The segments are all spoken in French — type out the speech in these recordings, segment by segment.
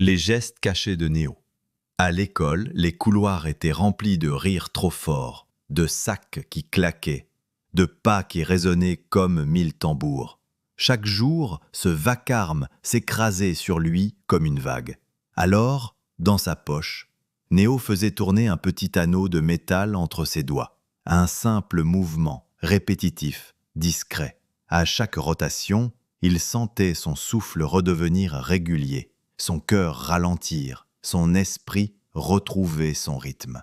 Les gestes cachés de Néo. À l'école, les couloirs étaient remplis de rires trop forts, de sacs qui claquaient, de pas qui résonnaient comme 1000 tambours. Chaque jour, ce vacarme s'écrasait sur lui comme une vague. Alors, dans sa poche, Néo faisait tourner un petit anneau de métal entre ses doigts. Un simple mouvement, répétitif, discret. À chaque rotation, il sentait son souffle redevenir régulier, son cœur ralentir, son esprit retrouver son rythme.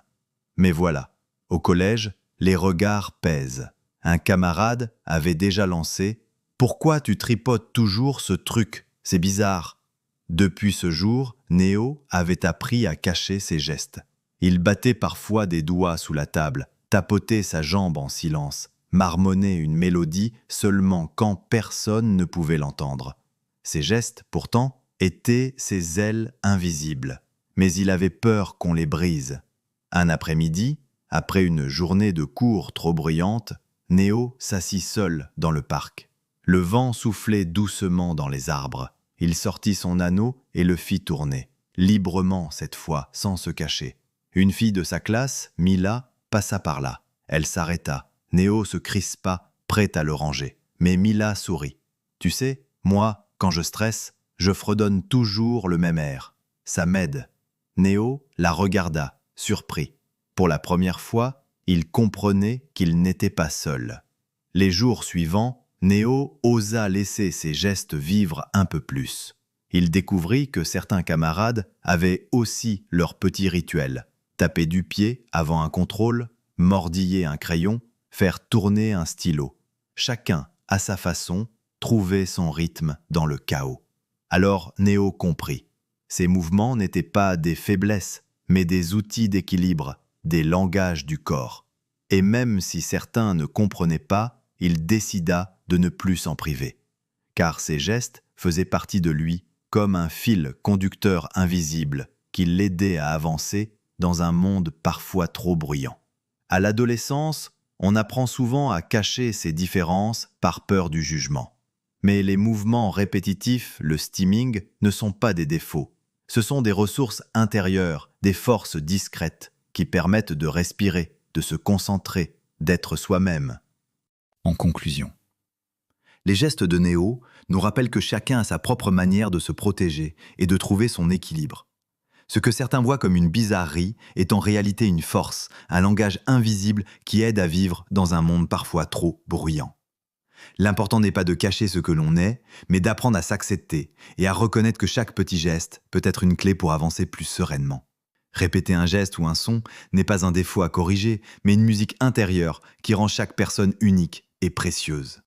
Mais voilà, au collège, les regards pèsent. Un camarade avait déjà lancé « Pourquoi tu tripotes toujours ce truc? C'est bizarre !» Depuis ce jour, Néo avait appris à cacher ses gestes. Il battait parfois des doigts sous la table, tapotait sa jambe en silence, marmonnait une mélodie seulement quand personne ne pouvait l'entendre. Ces gestes, pourtant, étaient ses ailes invisibles. Mais il avait peur qu'on les brise. Un après-midi, après une journée de cours trop bruyante, Néo s'assit seul dans le parc. Le vent soufflait doucement dans les arbres. Il sortit son anneau et le fit tourner, librement cette fois, sans se cacher. Une fille de sa classe, Mila, passa par là. Elle s'arrêta. Néo se crispa, prêt à le ranger. Mais Mila sourit. « Tu sais, moi, quand je stresse, je fredonne toujours le même air. Ça m'aide. » Néo la regarda, surpris. Pour la première fois, il comprenait qu'il n'était pas seul. Les jours suivants, Néo osa laisser ses gestes vivre un peu plus. Il découvrit que certains camarades avaient aussi leur petit rituel. Taper du pied avant un contrôle, mordiller un crayon, faire tourner un stylo. Chacun, à sa façon, trouvait son rythme dans le chaos. Alors Néo comprit. Ces mouvements n'étaient pas des faiblesses, mais des outils d'équilibre, des langages du corps. Et même si certains ne comprenaient pas, il décida de ne plus s'en priver. Car ces gestes faisaient partie de lui comme un fil conducteur invisible qui l'aidait à avancer dans un monde parfois trop bruyant. À l'adolescence, on apprend souvent à cacher ses différences par peur du jugement. Mais les mouvements répétitifs, le stimming, ne sont pas des défauts. Ce sont des ressources intérieures, des forces discrètes qui permettent de respirer, de se concentrer, d'être soi-même. En conclusion, les gestes de Néo nous rappellent que chacun a sa propre manière de se protéger et de trouver son équilibre. Ce que certains voient comme une bizarrerie est en réalité une force, un langage invisible qui aide à vivre dans un monde parfois trop bruyant. L'important n'est pas de cacher ce que l'on est, mais d'apprendre à s'accepter et à reconnaître que chaque petit geste peut être une clé pour avancer plus sereinement. Répéter un geste ou un son n'est pas un défaut à corriger, mais une musique intérieure qui rend chaque personne unique et précieuse.